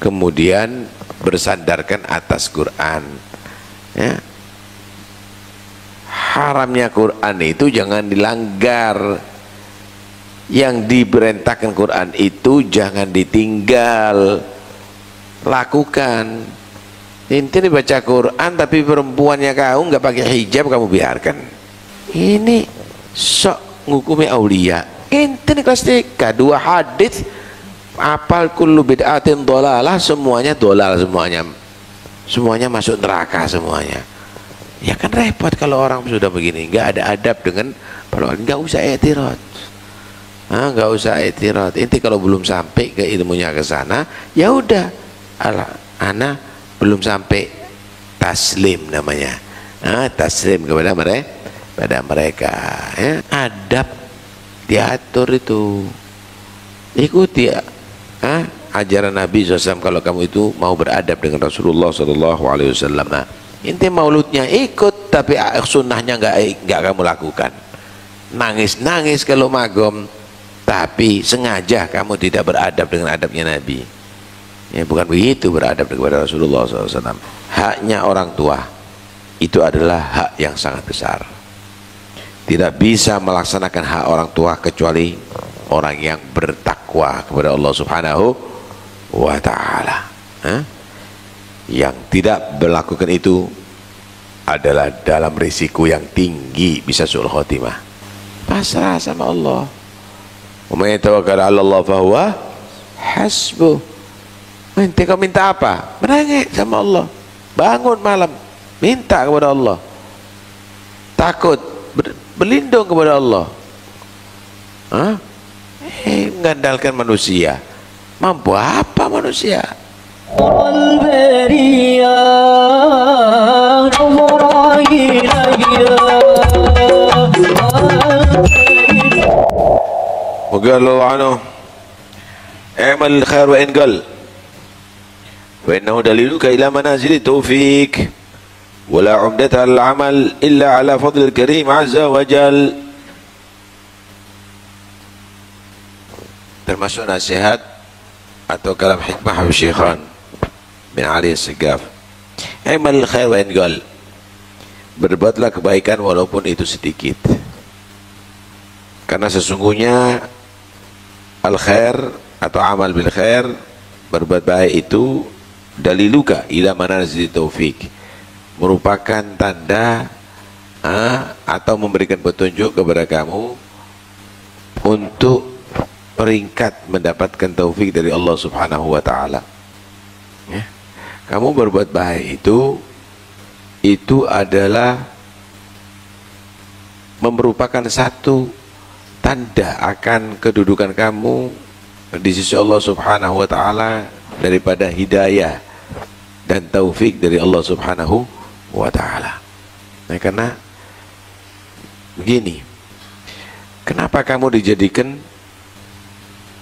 kemudian bersandarkan atas Quran, ya. Haramnya Quran itu jangan dilanggar, yang diperintahkan Quran itu jangan ditinggal, lakukan. Inti baca Quran tapi perempuannya kau nggak pakai hijab kamu biarkan, ini sok ngukumi aulia. Inti kelas 3 2 hadis apal kullu bid'atin dhalalah, semuanya dolal, semuanya masuk neraka semuanya. Ya kan repot kalau orang sudah begini, nggak ada adab dengan perempuan. Nggak usah etirot, nggak usah etirot. Inti kalau belum sampai ke ilmunya ke sana, ya udah, ana belum sampai taslim namanya, taslim kepada mereka, ya. Adab diatur itu, ikuti ya, ajaran Nabi SAW. Kalau kamu itu mau beradab dengan Rasulullah SAW, nah, inti mauludnya ikut, tapi sunnahnya nggak kamu lakukan. Nangis kalau magom, tapi sengaja kamu tidak beradab dengan adabnya Nabi. Ya, bukan begitu beradab kepada Rasulullah SAW. Haknya orang tua itu adalah hak yang sangat besar. Tidak bisa melaksanakan hak orang tua kecuali orang yang bertakwa kepada Allah Subhanahu wa Ta'ala. Yang tidak melakukan itu adalah dalam risiko yang tinggi bisa su'ul khotimah. Pasrah sama Allah. Wa may tawakkal 'ala Allah fa huwa hasbuh. Nanti kau minta apa? Menangis sama Allah, bangun malam minta kepada Allah, takut berlindung kepada Allah. Mengandalkan manusia, mampu apa manusia? Moga Allah amal khair wa ingal فإنه دليلك إلى منازل التوفيق ولا عمدة على العمل إلا على فضل الكريم عز وجل. Termasuk nasihat atau kalam hikmah Habib Syekhan bin Ali As-Segaf, amal khair wa ingal, berbuatlah kebaikan walaupun itu sedikit, karena sesungguhnya al khair atau amal bil khair, berbuat baik itu daliluka ila manazil taufik, merupakan tanda atau memberikan petunjuk kepada kamu untuk peringkat mendapatkan taufik dari Allah Subhanahu wa Ta'ala, ya. Kamu berbuat baik itu adalah merupakan satu tanda akan kedudukan kamu di sisi Allah Subhanahu wa Ta'ala daripada hidayah dan taufik dari Allah Subhanahu wa Ta'ala. Nah, karena begini, kenapa kamu dijadikan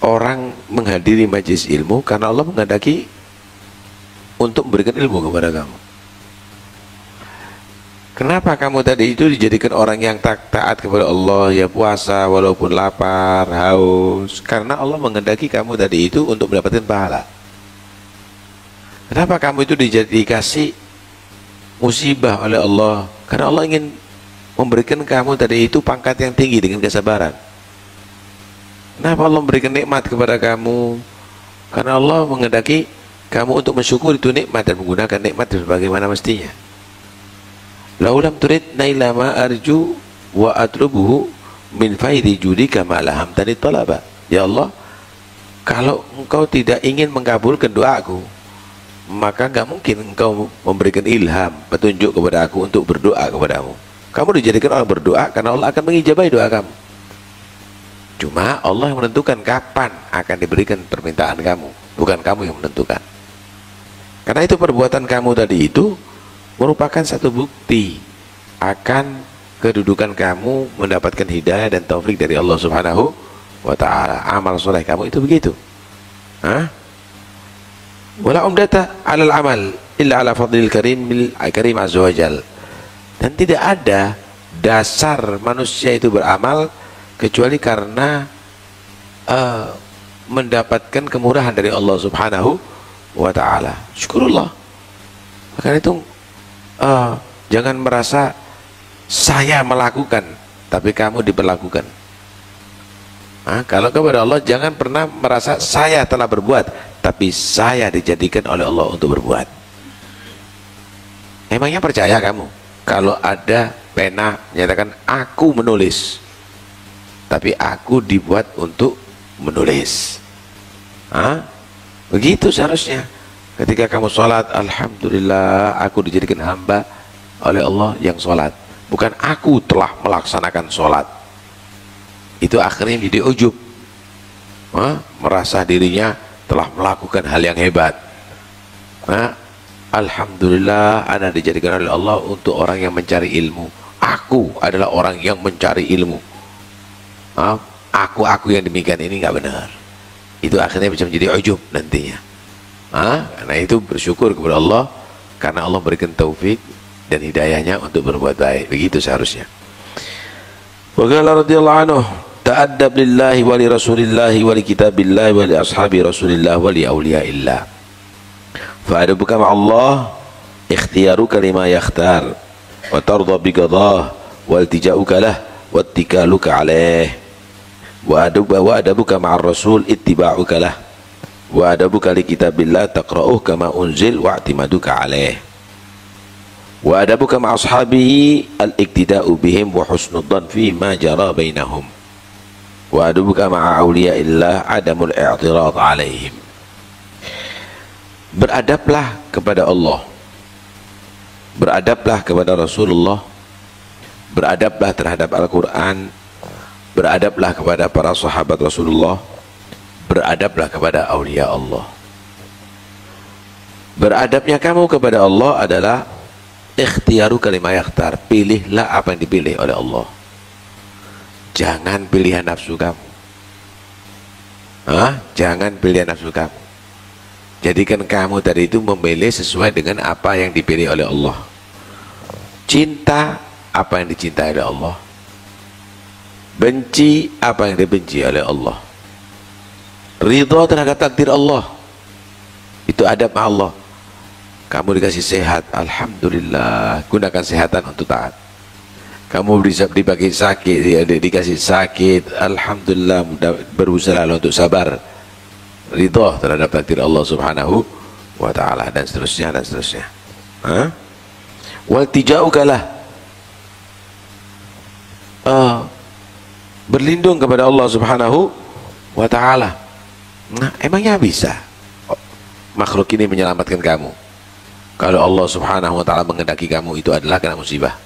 orang menghadiri majelis ilmu? Karena Allah menghendaki untuk memberikan ilmu kepada kamu. Kenapa kamu tadi itu dijadikan orang yang taat kepada Allah, ya puasa walaupun lapar, haus? Karena Allah menghendaki kamu tadi itu untuk mendapatkan pahala. Kenapa kamu itu dikasih musibah oleh Allah? Karena Allah ingin memberikan kamu tadi itu pangkat yang tinggi dengan kesabaran. Kenapa Allah memberikan nikmat kepada kamu? Karena Allah menghendaki kamu untuk mensyukuri itu nikmat dan menggunakan nikmat sebagaimana mestinya. Laulam turid naila ma arju wa atlubuhu min faidi judika ma laham tadi talaba. Ya Allah, kalau engkau tidak ingin mengabulkan doaku, maka nggak mungkin engkau memberikan ilham, petunjuk kepada aku untuk berdoa kepadamu. Kamu dijadikan orang berdoa karena Allah akan mengijabahi doa kamu. Cuma Allah yang menentukan kapan akan diberikan permintaan kamu, bukan kamu yang menentukan. Karena itu perbuatan kamu tadi itu merupakan satu bukti akan kedudukan kamu mendapatkan hidayah dan taufik dari Allah Subhanahu wa Ta'ala. Amal soleh kamu itu begitu. Wala umdata alal amal illa ala fadlil karim azza wa jal. Dan tidak ada dasar manusia itu beramal kecuali karena mendapatkan kemurahan dari Allah Subhanahu wa ta'ala. Syukurullah. Maka itu jangan merasa saya melakukan tapi kamu diperlakukan. Kalau kepada Allah jangan pernah merasa saya telah berbuat tapi saya dijadikan oleh Allah untuk berbuat. Emangnya percaya kamu kalau ada pena menyatakan aku menulis tapi aku dibuat untuk menulis? Begitu seharusnya. Ketika kamu sholat, alhamdulillah aku dijadikan hamba oleh Allah yang sholat, bukan aku telah melaksanakan sholat. Itu akhirnya menjadi ujub, merasa dirinya telah melakukan hal yang hebat. Alhamdulillah Anda dijadikan oleh Allah untuk orang yang mencari ilmu. Aku adalah orang yang mencari ilmu. Aku yang demikian ini nggak benar. Itu akhirnya bisa menjadi ujub nantinya. Karena itu bersyukur kepada Allah karena Allah berikan taufik dan hidayahnya untuk berbuat baik. Begitu seharusnya. Wa qala radhiyallahu anhu, ta'addab lillahi wa li rasulillahi wa li kitabillahi wa li ashabi rasulillah wa li awliyaillah. Fa'adabuka ma'allah ikhtiyaruka lima yakhtar wa tarda biqadah wa iltija'uka lah wa ittikaluka alaih wa adabuka ma'ar rasul ittiba'uka lah wa adabuka li kitabillah taqra'uh kama unzil wa i'timaduka alaih wa adabuka ma'a ashabihi al-iktida'u bihim wa husnudzan fi ma jara bainahum wa adabuka ma'a awliyaillah adamul i'tirad alaihim. Beradablah kepada Allah, beradablah kepada Rasulullah, beradablah terhadap Al-Quran, beradablah kepada para sahabat Rasulullah, beradablah kepada awliya Allah. Beradabnya kamu kepada Allah adalah ikhtiaru kalimah yakhtar, pilihlah apa yang dipilih oleh Allah, jangan pilihan nafsu kamu. Jangan pilihan nafsu kamu. Jadikan kamu tadi itu memilih sesuai dengan apa yang dipilih oleh Allah. Cinta apa yang dicintai oleh Allah, benci apa yang dibenci oleh Allah, ridha terhadap takdir Allah. Itu adab Allah. Kamu dikasih sehat, alhamdulillah, gunakan kesehatan untuk taat. Kamu dibagi sakit, dikasih sakit, alhamdulillah, berusaha untuk sabar, ridha terhadap takdir Allah subhanahu wa ta'ala, dan seterusnya dan seterusnya. Wal tija'ukalah, berlindung kepada Allah subhanahu wa ta'ala. Emangnya bisa makhluk ini menyelamatkan kamu kalau Allah subhanahu wa ta'ala menghendaki kamu itu adalah kena musibah?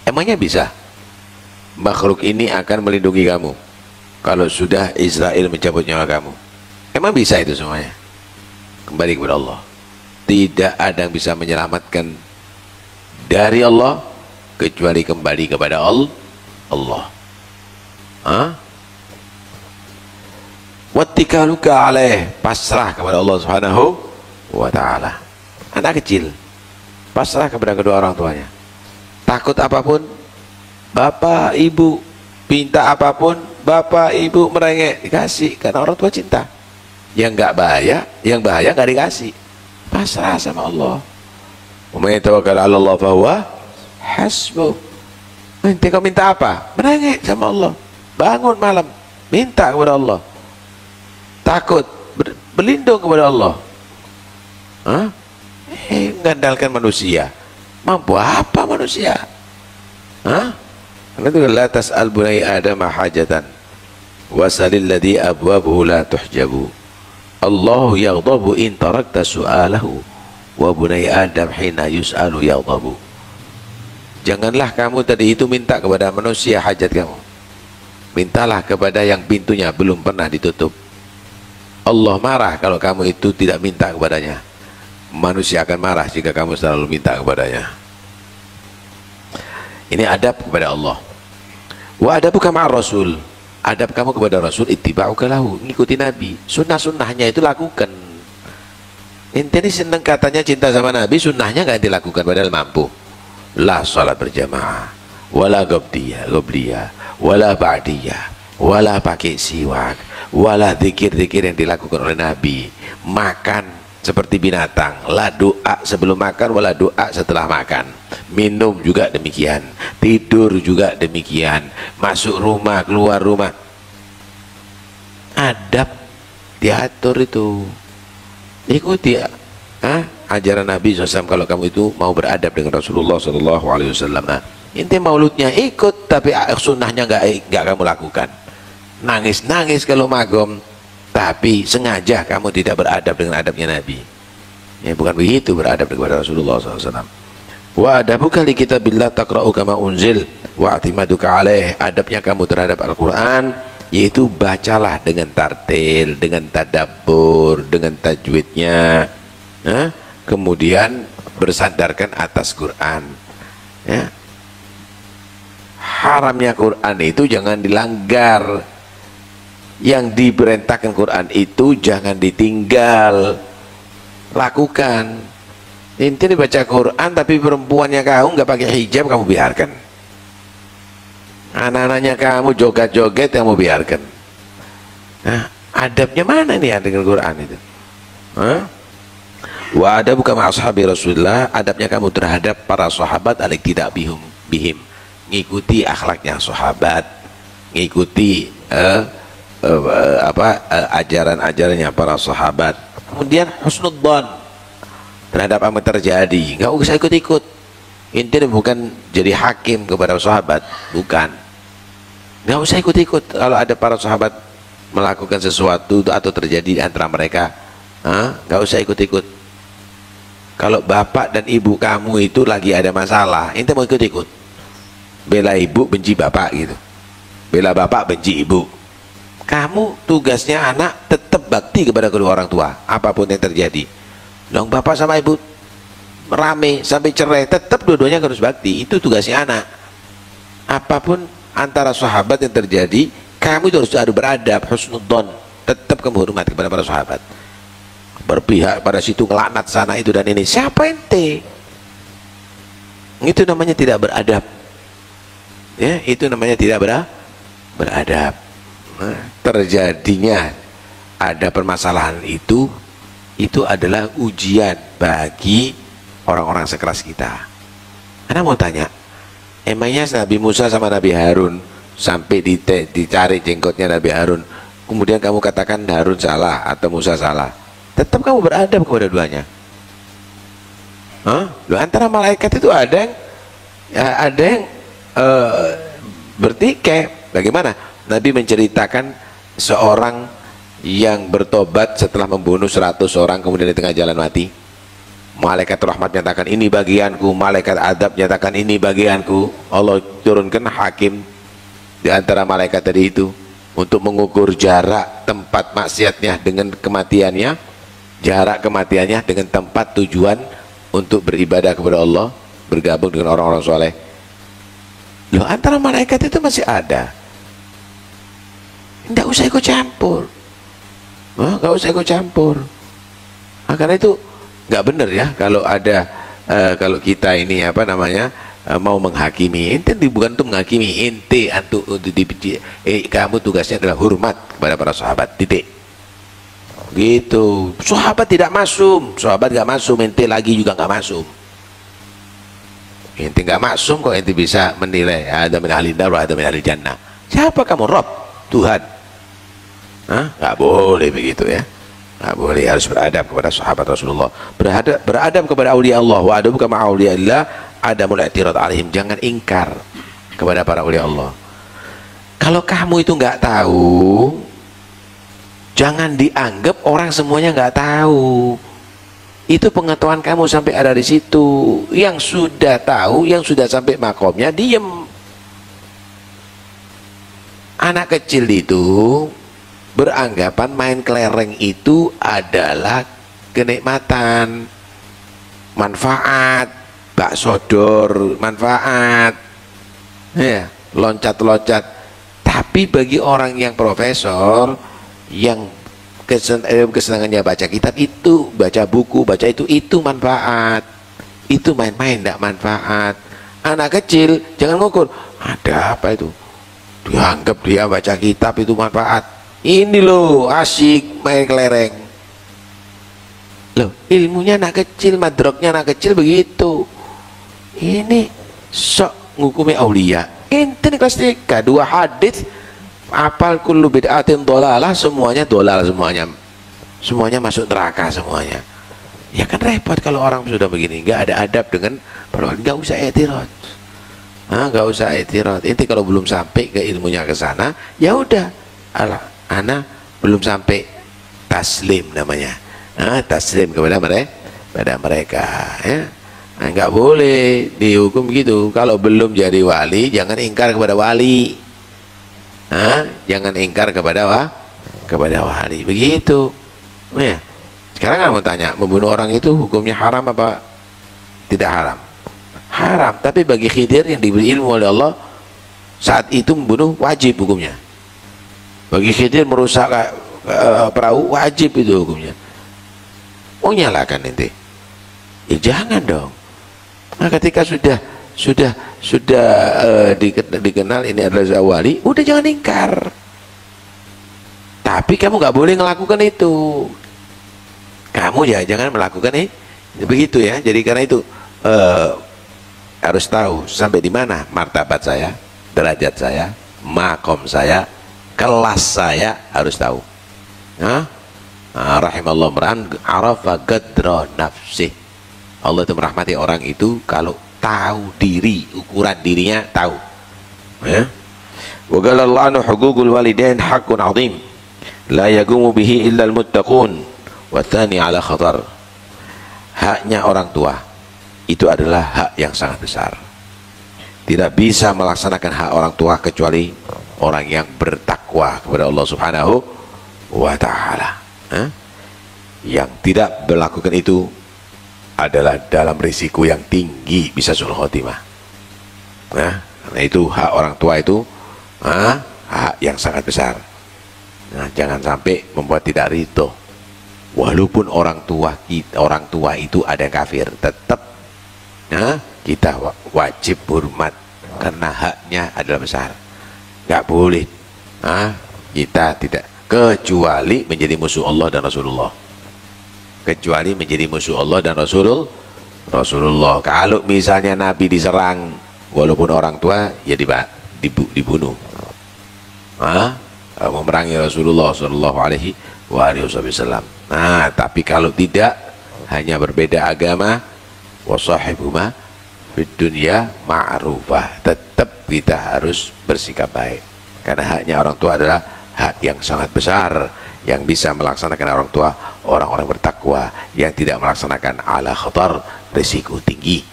Emangnya bisa makhluk ini akan melindungi kamu kalau sudah Israel mencabut nyawa kamu? Emang bisa itu semuanya? Kembali kepada Allah. Tidak ada yang bisa menyelamatkan dari Allah kecuali kembali kepada Allah. Wattikaluka alaih, pasrah kepada Allah subhanahu wa ta'ala. Anak kecil pasrah kepada kedua orang tuanya, takut apapun bapak ibu, minta apapun bapak ibu merengek, dikasih karena orang tua cinta. Yang nggak bahaya, yang bahaya nggak dikasih. Pasrah sama Allah. Umay tawakkal 'ala Allah fa huwa hasbuh. Nanti kau minta apa? Merengek sama Allah. Bangun malam minta kepada Allah. Takut, berlindung kepada Allah. Mengandalkan manusia. Mampu apa manusia? Karena itu la tas'al bunai adama hajatan wasalil ladzi abwabuhu la tuhjabu. Allahu yaghdabu in tarakta su'alahu wa bunai adam hina yus'alu yaghdabu. Janganlah kamu tadi itu minta kepada manusia hajat kamu, mintalah kepada yang pintunya belum pernah ditutup. Allah marah kalau kamu itu tidak minta kepadanya. Manusia akan marah jika kamu selalu minta kepadanya. Ini adab kepada Allah. Wa adabuka ma'ar rasul, adab kamu kepada Rasul ittiba'uka lahu, ngikuti Nabi, sunnah-sunnahnya itu lakukan. Intinya senang katanya cinta sama Nabi, sunnahnya nggak dilakukan padahal mampu. La salat berjamaah, wala gobliyah, wala ba'diyah, wala pakai siwak, wala zikir-zikir yang dilakukan oleh Nabi. Makan seperti binatang, la doa sebelum makan wala doa setelah makan. Minum juga demikian, tidur juga demikian, masuk rumah keluar rumah, adab diatur itu. Ikuti ajaran Nabi SAW. Kalau kamu itu mau beradab dengan Rasulullah SAW, inti mauludnya ikut, tapi sunnahnya nggak kamu lakukan. Nangis kalau magom, tapi sengaja kamu tidak beradab dengan adabnya Nabi. Ya, bukan begitu beradab kepada Rasulullah SAW. Wa adabuka li kitabillah taqra'u kama unzil wa atimaduka alaih. Adabnya kamu terhadap Al-Quran yaitu bacalah dengan tartil, dengan tadabbur, dengan tajwidnya, kemudian bersandarkan atas Quran. Ya. Haramnya Quran itu jangan dilanggar, yang diperintahkan Quran itu jangan ditinggal, lakukan. Intinya baca Quran tapi perempuannya kamu nggak pakai hijab kamu biarkan, anak-anaknya kamu joget-joget kamu biarkan. Nah, adabnya mana nih dengan Quran itu? Wa adabuka ma ashabi Rasulullah, adabnya kamu terhadap para sahabat alik tidak bihim, ngikuti akhlaknya sahabat, ngikuti ajaran-ajarannya para sahabat. Kemudian husnudzon terhadap apa yang terjadi, nggak usah ikut-ikut. Intinya bukan jadi hakim kepada sahabat, bukan, nggak usah ikut-ikut. Kalau ada para sahabat melakukan sesuatu atau terjadi di antara mereka, nggak usah ikut-ikut. Kalau bapak dan ibu kamu itu lagi ada masalah, ente mau ikut-ikut, bela ibu benci bapak gitu, bela bapak benci ibu. Kamu tugasnya anak tetap bakti kepada kedua orang tua apapun yang terjadi. Dong, bapak sama ibu rame sampai cerai, tetap dua-duanya harus bakti. Itu tugasnya anak. Apapun antara sahabat yang terjadi, kamu itu harus beradab, husnudzon, tetap kamu hormat kepada para sahabat. Berpihak pada situ, ngelaknat sana itu dan ini, siapa ente? Itu namanya tidak beradab. Ya, itu namanya tidak beradab. Nah, terjadinya ada permasalahan itu adalah ujian bagi orang-orang sekelas kita. Anda mau tanya, emangnya Nabi Musa sama Nabi Harun sampai dicari jenggotnya Nabi Harun, kemudian kamu katakan Harun salah atau Musa salah, tetap kamu beradab kepada duanya. Loh, antara malaikat itu ada yang bertikai. Bagaimana? Nabi menceritakan seorang yang bertobat setelah membunuh 100 orang kemudian di tengah jalan mati. Malaikat rahmat nyatakan ini bagianku, malaikat adab nyatakan ini bagianku. Allah turunkan hakim di antara malaikat tadi itu untuk mengukur jarak tempat maksiatnya dengan kematiannya, jarak kematiannya dengan tempat tujuan untuk beribadah kepada Allah, bergabung dengan orang-orang soleh. Loh, antara malaikat itu masih ada. Nggak usah ikut campur, nggak usah ikut campur. Karena itu nggak benar ya kalau ada kalau kita ini mau menghakimi. Ente bukan untuk menghakimi, ente kamu tugasnya adalah hormat kepada para sahabat, titik. Gitu. Sahabat tidak masum, sahabat nggak masum, ente lagi juga nggak masum. Ente nggak masum kok ente bisa menilai ada min ahli nar wa ada min ahli jannah. Siapa kamu? Rob, Tuhan. Nggak boleh begitu ya, nggak boleh. Harus beradab kepada sahabat Rasulullah, beradab kepada aulia Allah. Wa adabuka ma'a aulia Allah adamul i'tirad alaihim, jangan ingkar kepada para aulia Allah. Kalau kamu itu nggak tahu, jangan dianggap orang semuanya nggak tahu. Itu pengetahuan kamu sampai ada di situ. Yang sudah tahu, yang sudah sampai makomnya, diem. Anak kecil itu beranggapan main kelereng itu adalah kenikmatan, manfaat, bakso dor, manfaat, ya, loncat-loncat. Tapi bagi orang yang profesor, yang kesenangannya baca kitab itu, baca buku, baca itu manfaat. Itu main-main tidak manfaat. Anak kecil jangan ngukur, ada apa itu, dianggap dia baca kitab itu manfaat. Ini loh asik main kelereng. Loh, ilmunya anak kecil, madroknya anak kecil begitu. Ini sok ngukumi aulia. Ente kelas 3 2 hadis apal kullu bid'atin dhalalah, semuanya dolal, semuanya masuk neraka semuanya. Ya kan repot kalau orang sudah begini, nggak ada adab dengan perwali. Nggak usah etirot, nggak usah etirot. Inti kalau belum sampai ke ilmunya ke sana, ya udah, ana belum sampai, taslim namanya. Taslim kepada mereka, ya. Nggak boleh dihukum gitu. Kalau belum jadi wali, jangan ingkar kepada wali. Jangan ingkar kepada wali, begitu. Ya. Sekarang kamu tanya, membunuh orang itu hukumnya haram apa tidak haram? Haram, tapi bagi Khidir yang diberi ilmu oleh Allah saat itu membunuh wajib hukumnya. Bagi Khidir merusak perahu wajib itu hukumnya. Mau nyalakan nanti? Ya jangan dong. Nah, ketika sudah dikenal ini adalah zawali, udah jangan ingkar. Tapi kamu nggak boleh melakukan itu. Kamu ya jangan melakukan begitu ya. Jadi karena itu harus tahu sampai di mana martabat saya, derajat saya, makom saya, kelas saya, harus tahu. Rahimallahu mar'an arafa qadra nafsih. Allah itu merahmati orang itu kalau tahu diri, ukuran dirinya tahu. Ya. Wa qala Allahu huququl walidain haqqun 'azim la yaqumu bihi illa al-muttaqun wa tsani 'ala khatar. Haknya orang tua itu adalah hak yang sangat besar. Tidak bisa melaksanakan hak orang tua kecuali orang yang bertakwa kepada Allah Subhanahu wa taala. Yang tidak melakukan itu adalah dalam risiko yang tinggi bisa sul khotimah. Karena itu hak orang tua itu hak yang sangat besar. Jangan sampai membuat tidak ridho. Walaupun orang tua itu ada yang kafir, tetap kita wajib hormat karena haknya adalah besar. Nggak boleh kita tidak, kecuali menjadi musuh Allah dan Rasulullah. Kecuali menjadi musuh Allah dan Rasulullah. Kalau misalnya Nabi diserang walaupun orang tua, ya dibunuh. Memerangi Rasulullah Shallallahu Alaihi Wasallam. Tapi kalau tidak, hanya berbeda agama, wasahibuma fid dunya ma'rufah, tetap kita harus bersikap baik karena haknya orang tua adalah hak yang sangat besar. Yang bisa melaksanakan orang tua orang-orang bertakwa, yang tidak melaksanakan ala khatar, risiko tinggi,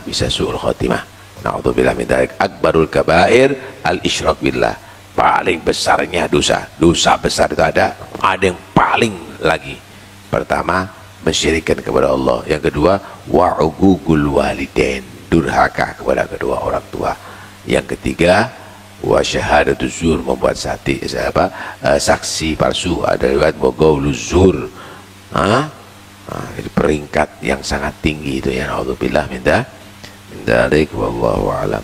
bisa su'ul khotimah. Na'udzubillah min dzalik. Akbarul kabair al isyrak billah. Paling besarnya dosa besar itu ada yang paling lagi. Pertama, mensyirikkan kepada Allah. Yang kedua, wa'ugugul walidain, durhaka kepada kedua orang tua. Yang ketiga, wa syahadatu zur, membuat saksi palsu. Ada riwayat qauluz zur. Itu peringkat yang sangat tinggi itu ya. Na'udzubillah min dzalik wallahu a'lam.